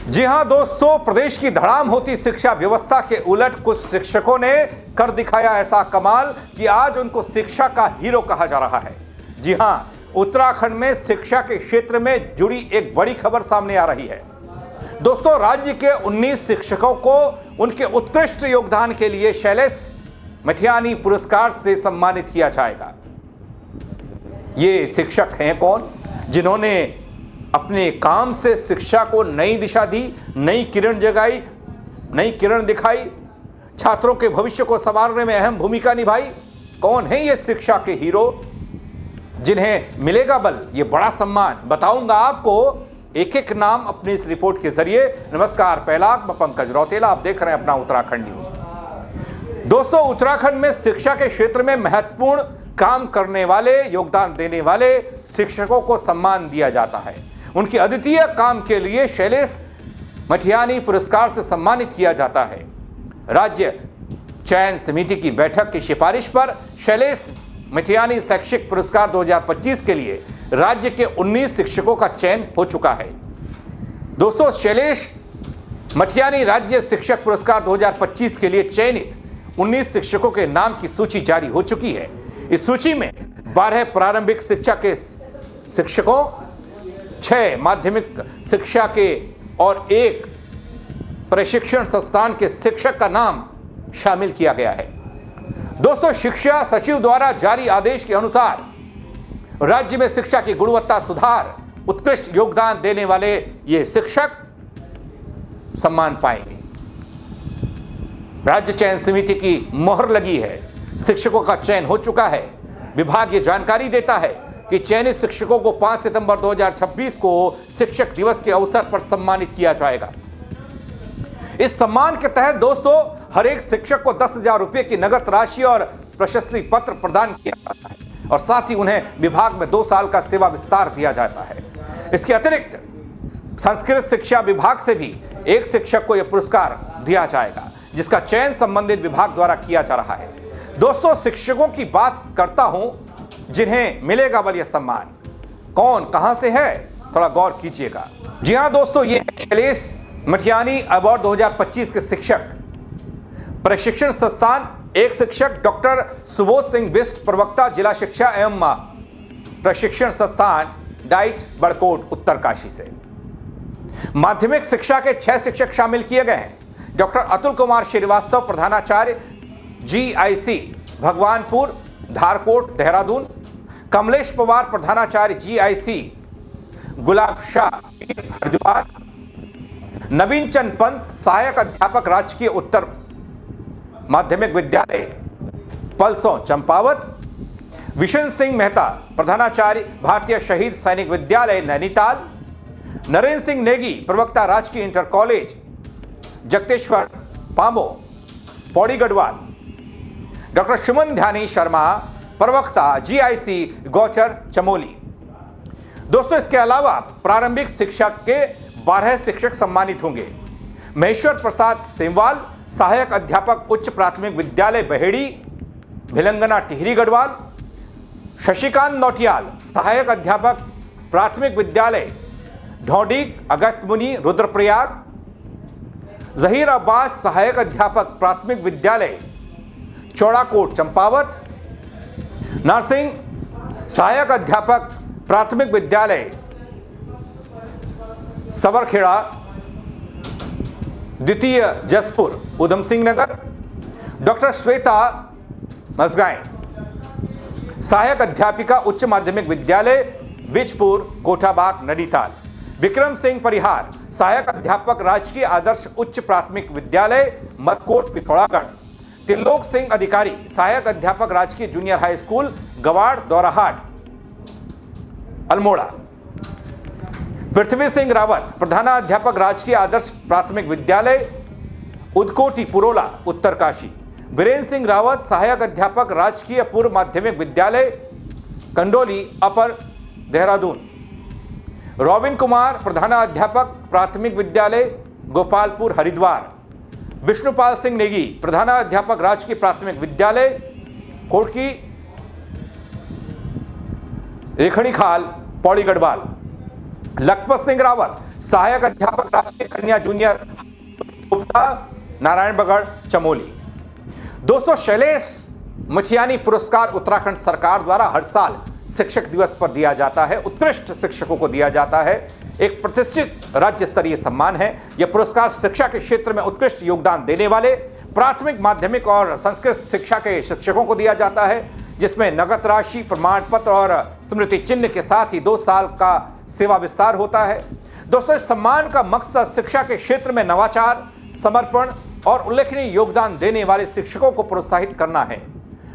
जी हां दोस्तों, प्रदेश की धड़ाम होती शिक्षा व्यवस्था के उलट कुछ शिक्षकों ने कर दिखाया ऐसा कमाल कि आज उनको शिक्षा का हीरो कहा जा रहा है। जी हां, उत्तराखंड में शिक्षा के क्षेत्र में जुड़ी एक बड़ी खबर सामने आ रही है। दोस्तों, राज्य के 19 शिक्षकों को उनके उत्कृष्ट योगदान के लिए शैलेश मठियानी पुरस्कार से सम्मानित किया जाएगा। ये शिक्षक हैं कौन, जिन्होंने अपने काम से शिक्षा को नई दिशा दी, नई किरण जगाई, नई किरण दिखाई, छात्रों के भविष्य को संवारने में अहम भूमिका निभाई। कौन है ये शिक्षा के हीरो जिन्हें मिलेगा बल ये बड़ा सम्मान? बताऊंगा आपको एक एक नाम अपनी इस रिपोर्ट के जरिए। नमस्कार, पहला मैं पंकज रौतेला, आप देख रहे हैं अपना उत्तराखंड न्यूज। दोस्तों, उत्तराखंड में शिक्षा के क्षेत्र में महत्वपूर्ण काम करने वाले, योगदान देने वाले शिक्षकों को सम्मान दिया जाता है। उनकी अद्वितीय काम के लिए शैलेश मठियानी पुरस्कार से सम्मानित किया जाता है। राज्य चयन समिति की बैठक की सिफारिश पर शैलेश मठियानी शैक्षिक पुरस्कार 2025 के लिए राज्य के 19 शिक्षकों का चयन हो चुका है। दोस्तों, शैलेश मठियानी राज्य शिक्षक पुरस्कार 2025 के लिए चयनित 19 शिक्षकों के नाम की सूची जारी हो चुकी है। इस सूची में 12 प्रारंभिक शिक्षा के शिक्षकों, 6 माध्यमिक शिक्षा के और 1 प्रशिक्षण संस्थान के शिक्षक का नाम शामिल किया गया है। दोस्तों, शिक्षा सचिव द्वारा जारी आदेश के अनुसार राज्य में शिक्षा की गुणवत्ता सुधार, उत्कृष्ट योगदान देने वाले ये शिक्षक सम्मान पाएंगे। राज्य चयन समिति की मोहर लगी है, शिक्षकों का चयन हो चुका है। विभाग ये जानकारी देता है कि चयनित शिक्षकों को 5 सितंबर 2026 को शिक्षक दिवस के अवसर पर सम्मानित किया जाएगा। इस सम्मान के तहत दोस्तों, हर एक शिक्षक को 10,000 रुपये की नगद राशि और प्रशस्ति पत्र प्रदान किया जाता है और साथ ही उन्हें विभाग में 2 साल का सेवा विस्तार दिया जाता है। इसके अतिरिक्त संस्कृत शिक्षा विभाग से भी 1 शिक्षक को यह पुरस्कार दिया जाएगा, जिसका चयन संबंधित विभाग द्वारा किया जा रहा है। दोस्तों, शिक्षकों की बात करता हूं जिन्हें मिलेगा बल यह सम्मान। कौन, कहां से है, थोड़ा गौर कीजिएगा। जी हां दोस्तों, ये शैलेश मठियानी अवार्ड 2025 के शिक्षक, प्रशिक्षण संस्थान 1 शिक्षक डॉक्टर सुबोध सिंह बिष्ट, प्रवक्ता जिला शिक्षा एवं प्रशिक्षण संस्थान डाइट बड़कोट उत्तरकाशी से। माध्यमिक शिक्षा के 6 शिक्षक शामिल किए गए हैं। डॉक्टर अतुल कुमार श्रीवास्तव, प्रधानाचार्य GIC भगवानपुर धारकोट देहरादून। कमलेश पवार, प्रधानाचार्य GIC गुलाब शाह हरिद्वार। नवीन चंद पंत, सहायक अध्यापक राजकीय उत्तर माध्यमिक विद्यालय पलसों चंपावत। विशन सिंह मेहता, प्रधानाचार्य भारतीय शहीद सैनिक विद्यालय नैनीताल। नरेंद्र सिंह नेगी, प्रवक्ता राजकीय inter college Jagteshwar Pambo Pauri Garhwal. Doctor Suman Dhyani Sharma, प्रवक्ता GIC गौचर चमोली। दोस्तों, इसके अलावा प्रारंभिक शिक्षा के 12 शिक्षक सम्मानित होंगे। महेश्वर प्रसाद सेमवाल, सहायक अध्यापक उच्च प्राथमिक विद्यालय बहेड़ी भिलंगना टिहरी गढ़वाल। शशिकांत नौटियाल, सहायक अध्यापक प्राथमिक विद्यालय ढौडीक अगस्त मुनि रुद्रप्रयाग। जहीर अब्बास, सहायक अध्यापक प्राथमिक विद्यालय चौड़ाकोट चंपावत। नरसिंह, सहायक अध्यापक प्राथमिक विद्यालय सवरखेड़ा द्वितीय जसपुर उधम सिंह नगर। डॉक्टर श्वेता मसगाएं, सहायक अध्यापिका उच्च माध्यमिक विद्यालय बिजपुर कोठाबाग नैनीताल। विक्रम सिंह परिहार, सहायक अध्यापक राजकीय आदर्श उच्च प्राथमिक विद्यालय मदकोट पिथौरागढ़। त्रिलोक सिंह अधिकारी, सहायक अध्यापक राजकीय junior high school गवाड़ दौराहाट Almora. Prithvi Singh Rawat, प्रधानाध्यापक राजकीय आदर्श प्राथमिक विद्यालय उदकोटी पुरोला उत्तरकाशी। वीरेंद्र सिंह रावत, सहायक अध्यापक राजकीय पूर्व माध्यमिक विद्यालय कंडोली अपर देहरादून। रॉबिन कुमार, प्रधानाध्यापक प्राथमिक विद्यालय गोपालपुर हरिद्वार। विष्णुपाल सिंह नेगी, प्रधानाध्यापक राजकीय प्राथमिक विद्यालय कोटकी रेखणी खाल पौड़ी गढ़वाल। लखपत सिंह रावत, सहायक अध्यापक राष्ट्रीय कन्या जूनियर नारायणबगड़ चमोली। दोस्तों, शैलेश मठियानी पुरस्कार उत्तराखंड सरकार द्वारा हर साल शिक्षक दिवस पर दिया जाता है। उत्कृष्ट शिक्षकों को दिया जाता है। एक प्रतिष्ठित राज्य स्तरीय सम्मान है। यह पुरस्कार शिक्षा के क्षेत्र में उत्कृष्ट योगदान देने वाले प्राथमिक, माध्यमिक और संस्कृत शिक्षा के शिक्षकों को दिया जाता है, जिसमें नगद राशि, प्रमाण पत्र और स्मृति चिन्ह के साथ ही 2 साल का सेवा विस्तार होता है। दोस्तों, इस सम्मान का मकसद शिक्षा के क्षेत्र में नवाचार, समर्पण और उल्लेखनीय योगदान देने वाले शिक्षकों को प्रोत्साहित करना है।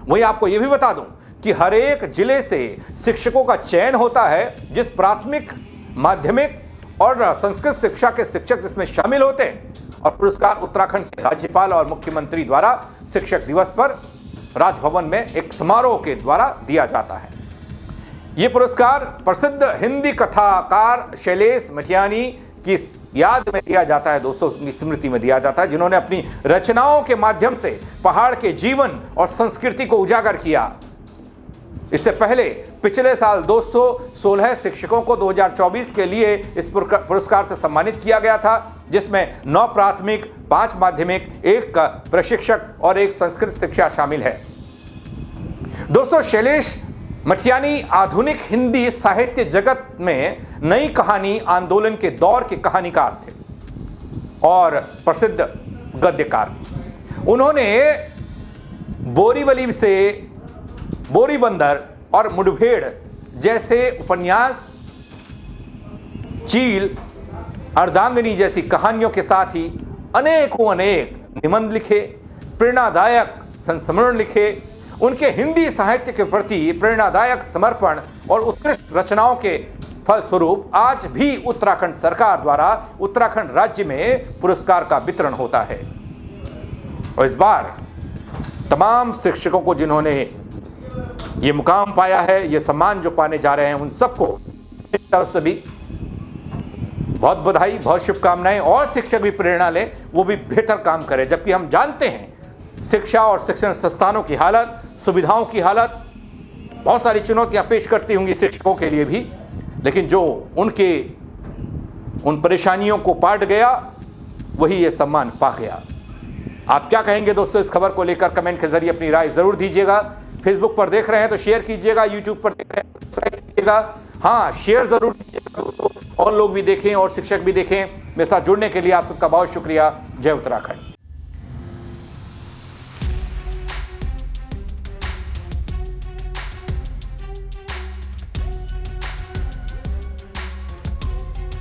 वहीं आपको यह भी बता दूं कि हर एक जिले से शिक्षकों का चयन होता है, जिस प्राथमिक, माध्यमिक और संस्कृत शिक्षा के शिक्षक जिसमें शामिल होते हैं, और पुरस्कार उत्तराखंड के राज्यपाल और मुख्यमंत्री द्वारा शिक्षक दिवस पर राजभवन में एक समारोह के द्वारा दिया जाता है। यह पुरस्कार प्रसिद्ध हिंदी कथाकार शैलेश मठियानी की याद में दिया जाता है। दोस्तों, उनकी स्मृति में दिया जाता है, जिन्होंने अपनी रचनाओं के माध्यम से पहाड़ के जीवन और संस्कृति को उजागर किया। इससे पहले पिछले साल 216 शिक्षकों को 2024 के लिए इस पुरस्कार से सम्मानित किया गया था, जिसमें 9 प्राथमिक, 5 माध्यमिक, 1 प्रशिक्षक और 1 संस्कृत शिक्षा शामिल है। दोस्तों, शैलेश मठियानी आधुनिक हिंदी साहित्य जगत में नई कहानी आंदोलन के दौर के कहानीकार थे और प्रसिद्ध गद्यकार। उन्होंने बोरीवली से बोरीबंदर और मुठभेड़ जैसे उपन्यास, चील, अर्धांगिनी जैसी कहानियों के साथ ही अनेक निबंध लिखे, प्रेरणादायक संस्मरण लिखे। उनके हिंदी साहित्य के प्रति प्रेरणादायक समर्पण और उत्कृष्ट रचनाओं के फलस्वरूप आज भी उत्तराखंड सरकार द्वारा उत्तराखंड राज्य में पुरस्कार का वितरण होता है। और इस बार तमाम शिक्षकों को जिन्होंने ये मुकाम पाया है, ये सम्मान जो पाने जा रहे हैं, उन सबको इस तरफ से भी बहुत बधाई, बहुत शुभकामनाएं। और शिक्षक भी प्रेरणा लें, वो भी बेहतर काम करें। जबकि हम जानते हैं शिक्षा और शिक्षण संस्थानों की हालत, सुविधाओं की हालत बहुत सारी चुनौतियां पेश करती होंगी शिक्षकों के लिए भी, लेकिन जो उन परेशानियों को पाट गया, वही ये सम्मान पा गया। आप क्या कहेंगे दोस्तों इस खबर को लेकर? कमेंट के जरिए अपनी राय जरूर दीजिएगा। फेसबुक पर देख रहे हैं तो शेयर कीजिएगा, यूट्यूब पर देख रहे हैं तो सब्सक्राइब कीजिएगा। हाँ, शेयर जरूर कीजिएगा दोस्तों, और लोग भी देखें और शिक्षक भी देखें। मेरे साथ जुड़ने के लिए आप सबका बहुत शुक्रिया। जय उत्तराखंड।